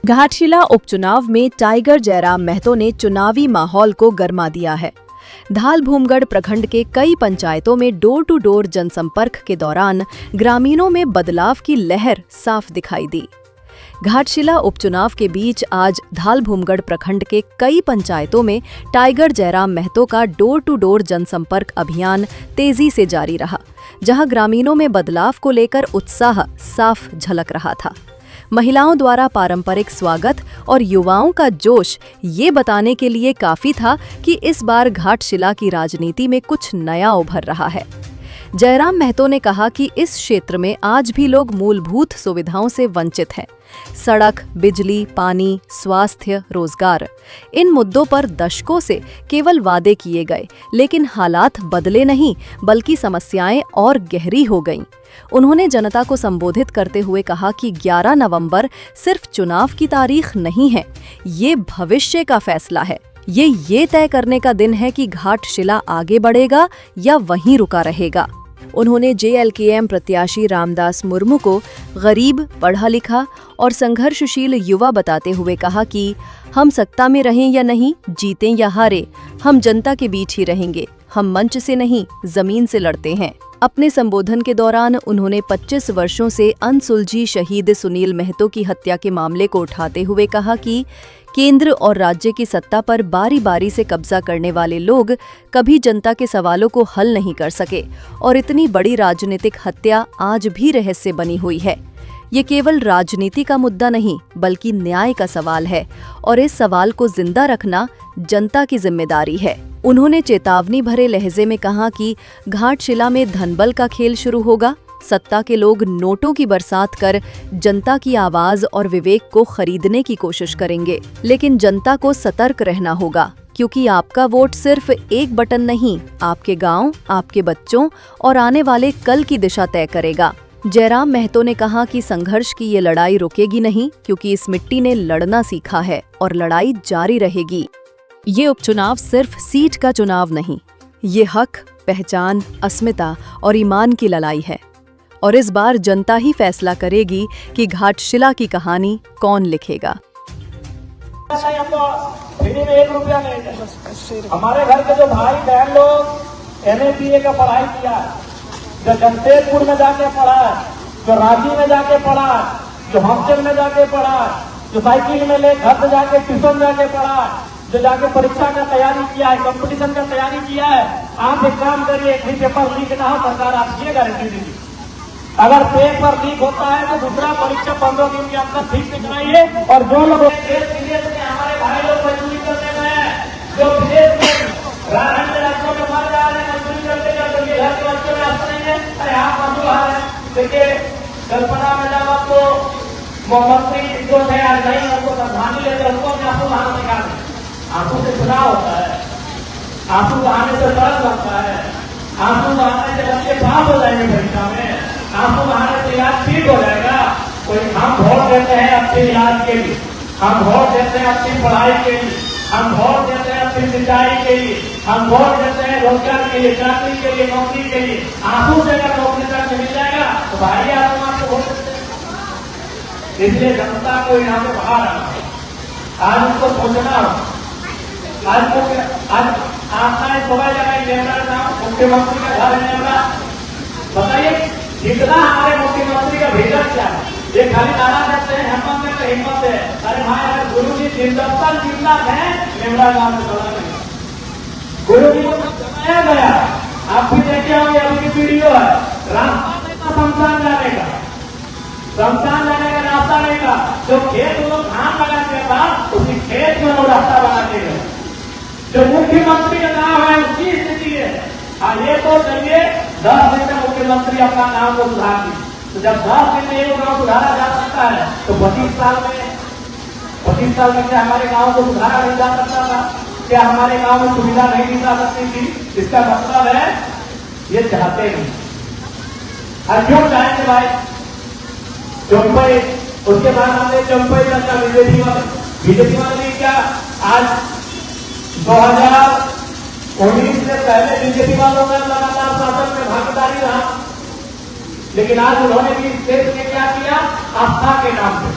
घाटशिला उपचुनाव में टाइगर जयराम महतो ने चुनावी माहौल को गरमा दिया है। धालभूमगढ़ प्रखंड के कई पंचायतों में डोर टू डोर जनसंपर्क के दौरान ग्रामीणों में बदलाव की लहर साफ दिखाई दी। घाटशिला उपचुनाव के बीच आज धालभूमगढ़ प्रखंड के कई पंचायतों में टाइगर जयराम महतो का डोर टू डोर जनसंपर्क अभियान तेजी से जारी रहा, जहां ग्रामीणों में बदलाव को लेकर उत्साह साफ झलक रहा था। महिलाओं द्वारा पारंपरिक स्वागत और युवाओं का जोश ये बताने के लिए काफी था कि इस बार घाटशिला की राजनीति में कुछ नया उभर रहा है। जयराम महतो ने कहा कि इस क्षेत्र में आज भी लोग मूलभूत सुविधाओं से वंचित हैं। सड़क, बिजली, पानी, स्वास्थ्य, रोजगार, इन मुद्दों पर दशकों से केवल वादे किए गए, लेकिन हालात बदले नहीं बल्कि समस्याएं और गहरी हो गईं। उन्होंने जनता को संबोधित करते हुए कहा कि 11 नवंबर सिर्फ चुनाव की तारीख नहीं है, ये भविष्य का फैसला है। ये तय करने का दिन है कि घाटशिला आगे बढ़ेगा या वहीं रुका रहेगा। उन्होंने JLKM प्रत्याशी रामदास मुर्मू को गरीब, पढ़ा लिखा और संघर्षशील युवा बताते हुए कहा कि हम सत्ता में रहें या नहीं, जीतें या हारे, हम जनता के बीच ही रहेंगे। हम मंच से नहीं, जमीन से लड़ते हैं। अपने संबोधन के दौरान उन्होंने 25 वर्षों से अनसुलझी शहीद सुनील महतो की हत्या के मामले को उठाते हुए कहा कि केंद्र और राज्य की सत्ता पर बारी बारी से कब्जा करने वाले लोग कभी जनता के सवालों को हल नहीं कर सके और इतनी बड़ी राजनीतिक हत्या आज भी रहस्य बनी हुई है। ये केवल राजनीति का मुद्दा नहीं बल्कि न्याय का सवाल है और इस सवाल को जिंदा रखना जनता की जिम्मेदारी है। उन्होंने चेतावनी भरे लहजे में कहा कि घाटशिला में धनबल का खेल शुरू होगा। सत्ता के लोग नोटों की बरसात कर जनता की आवाज और विवेक को खरीदने की कोशिश करेंगे, लेकिन जनता को सतर्क रहना होगा, क्योंकि आपका वोट सिर्फ एक बटन नहीं, आपके गांव, आपके बच्चों और आने वाले कल की दिशा तय करेगा। जयराम महतो ने कहा कि संघर्ष की ये लड़ाई रुकेगी नहीं, क्योंकि इस मिट्टी ने लड़ना सीखा है और लड़ाई जारी रहेगी। ये उपचुनाव सिर्फ सीट का चुनाव नहीं, ये हक, पहचान, अस्मिता और ईमान की लड़ाई है और इस बार जनता ही फैसला करेगी कि घाटशिला की कहानी कौन लिखेगा। हमारे घर के जो भाई बहन लोग MA का पढ़ाई किया, जो जमशेदपुर में जाके पढ़ा, जो रांची में जाके पढ़ा, जो हॉस्टल में जाके पढ़ा, जो साइकिल में ले घर से जाके ट्यूशन जाके पढ़ा, जो जाके परीक्षा का तैयारी किया है, कंपटीशन का तैयारी किया है। आप एक काम करिए, पेपर लीक ना हो, सरकार आपकी ये गारंटी देगी। अगर पेपर लीक होता है तो दूसरा परीक्षा 15 दिन के अंदर ठीक से कराइए। और जो लोग देश विदेश में हमारे भाई लोग मजदूरी करने गए हैं, जो विदेश में अन्य राज्यों में मर जा रहे हैं मजदूरी करते हैं, बिहार के बच्चों में आप नहीं है, अरे आप मजदूर आ रहे हैं। देखिए, कल्पना में जब आपको मंत्री जो है नहीं उनको श्रद्धांजलि लेते उनको अपने आंसू बहाने निकाल, आंसू से चुनाव होता है, आंसू बहाने से दर्द लगता है, आंसू बहाने से बच्चे पास हो जाएंगे परीक्षा में, आंसू बहाने से इलाज ठीक हो जाएगा। कोई हम वोट देते हैं अपने इलाज के लिए, हम वोट देते हैं अपनी पढ़ाई के लिए, हम वोट देते हैं अपनी सिंचाई के लिए, हम वोट देते हैं रोजगार के लिए, चाकरी के लिए, नौकरी के लिए। आंसू से अगर नौकरी तक मिल जाएगा तो भाई आप आपको वोट देते हैं। इसलिए जनता को यहाँ पे बाहर आना, आज उसको सोचना, आज आपका सुबह जगह नेमरा नाम मुख्यमंत्री का घर है नेमरा, बताइए जितना हमारे मुख्यमंत्री का भेजा क्या है। ये खाली नारा देते हैं हिम्मत है तो हिम्मत है, अरे भाई अगर गुरु जी जिंदस्तर जिंदा है नेमरा नाम से चला नहीं, गुरु जी को जमाया गया। आप भी देखे होंगे, अभी की वीडियो है, रास्ता शमशान जाने का, शमशान जाने का रास्ता नहीं था। जो खेत लोग धान लगा के था उसी खेत में वो रास्ता बना के गए। जो मुख्यमंत्री का नाम है उसकी स्थिति है। ये तो चलिए 10 दिन में मुख्यमंत्री अपना नाम को सुधार दी, तो जब 10 दिन में एक गाँव सुधारा जा सकता है तो 25 साल में क्या हमारे गाँव को सुधारा नहीं जा सकता था? क्या हमारे गाँव में सुविधा नहीं दी जा सकती थी? इसका मतलब है ये चाहते नहीं। और क्यों चाहेंगे भाई? चौपई, उसके बाद हमने चौपई तक का बीजेपी वाले क्या आज 2019 से पहले बीजेपी वालों का लगातार शासन में भागीदारी रहा, लेकिन आज उन्होंने भी इस देश में क्या किया? आस्था के नाम पे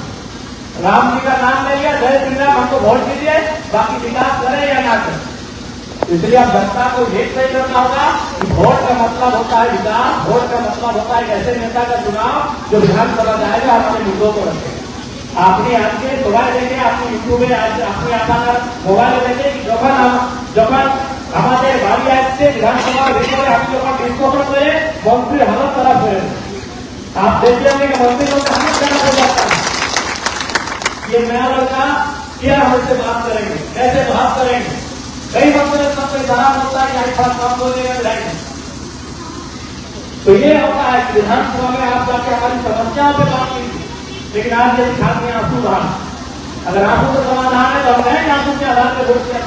राम जी का नाम ले लिया, जय श्री राम, हमको वोट दीजिए, बाकी विकास करे या ना करे। इसलिए अब जनता को ये तय करना होगा कि वोट का मतलब होता है विकास, वोट का मतलब होता है एक ऐसे नेता का चुनाव जो विधानसभा जाएगा अपने मुद्दों को रखेगा। আপনি আজকে সবাই দেখে আপনি ইউটিউবে আপনি আপনার মোবাইলে দেখে যখন আমাদের বাড়ি আসছে বিধানসভার ভিতরে আমি যখন ডিসকাশন করে মন্ত্রীর হালত খারাপ হয়ে आप देखते होंगे कि मंत्री लोग हालत खराब हो जाता है। ये नया लड़का क्या हमसे बात करेंगे, कैसे बात करेंगे। कई मंत्री सबको इशारा होता है कि आज बात काम बोलेगा नहीं। तो ये होता है कि विधानसभा में आप जाके हमारी समस्याओं पे बात कीजिए, लेकिन आज ये दिखाते हैं आंसू बहा। अगर आंसू का समाधान है तो हम कहेंगे आंसू के आधार पर वोट किया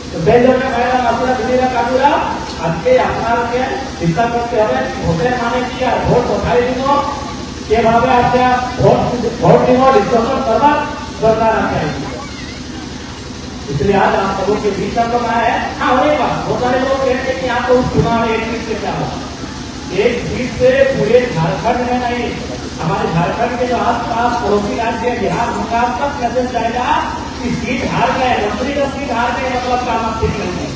तो बेजर में कहेगा मसूरा बिजली काटूरा आज के अपना के चिंता करते हमें भोटे माने किया भोट उठाई दिनो के भावे आज भोट दिनो डिस्कशन करवा सरकार आके आएगी। इसलिए आज आप लोगों के बीच में है। हाँ वही बात, बहुत सारे लोग कहते हैं कि आपको उस चुनाव में एक सीट से क्या हुआ, एक सीट से पूरे झारखंड में नहीं, हमारे झारखंड के जो आसपास पड़ोसी राज्य बिहार बंगाल तक मैसेज जाएगा कि सीट हार गए, मंत्री का सीट हार गए मतलब काम आप ठीक नहीं है।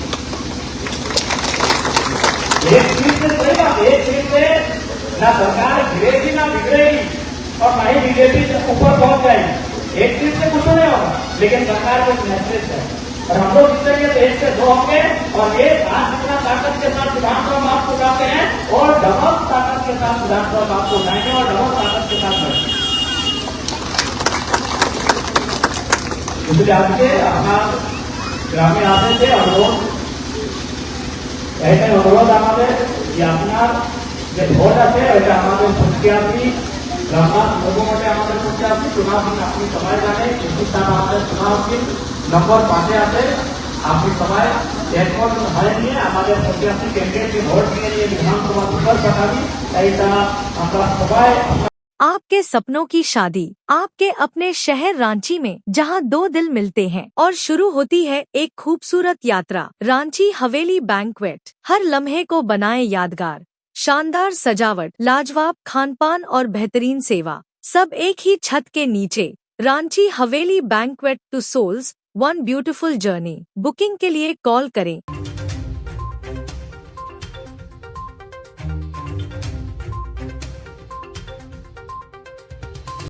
एक सीट से सही बात, एक सीट से ना सरकार गिरेगी ना बिगड़ेगी और ना ही बीजेपी ऊपर पहुंच जाएगी। एक सीट से कुछ नहीं होगा, लेकिन सरकार को मैसेज है और हम लोग जीतेंगे तो एक से दो होंगे और ये आज जितना ताकत के साथ विधानसभा माप को उठाते हैं और डबल ताकत के साथ विधानसभा माप को उठाएंगे और डबल ताकत के साथ बढ़ेंगे। इसलिए आज के अपना ग्रामीण आते थे अनुरोध ऐसे अनुरोध हमारे कि अपना जो भोट আছে এটা আমাদের প্রত্যাশী রামনাথ ভগবানে আমাদের প্রত্যাশী চুনাव दिन अपनी समय जाने हिंदुस्तान আমাদের चुनाव दिन नंबर 5 আছে আপনি সবাই একমত হয়নি আমাদের প্রত্যাশী ক্যান্ডিডেটকে ভোট দিয়ে নিয়ে বিধানসভা সুপার পাঠাবি এইটা আমরা সবাই आपके सपनों की शादी आपके अपने शहर रांची में, जहां दो दिल मिलते हैं और शुरू होती है एक खूबसूरत यात्रा। रांची हवेली बैंक्वेट हर लम्हे को बनाए यादगार। शानदार सजावट, लाजवाब खानपान और बेहतरीन सेवा, सब एक ही छत के नीचे। Ranchi Haveli banquet two souls one beautiful journey. Booking के लिए कॉल करें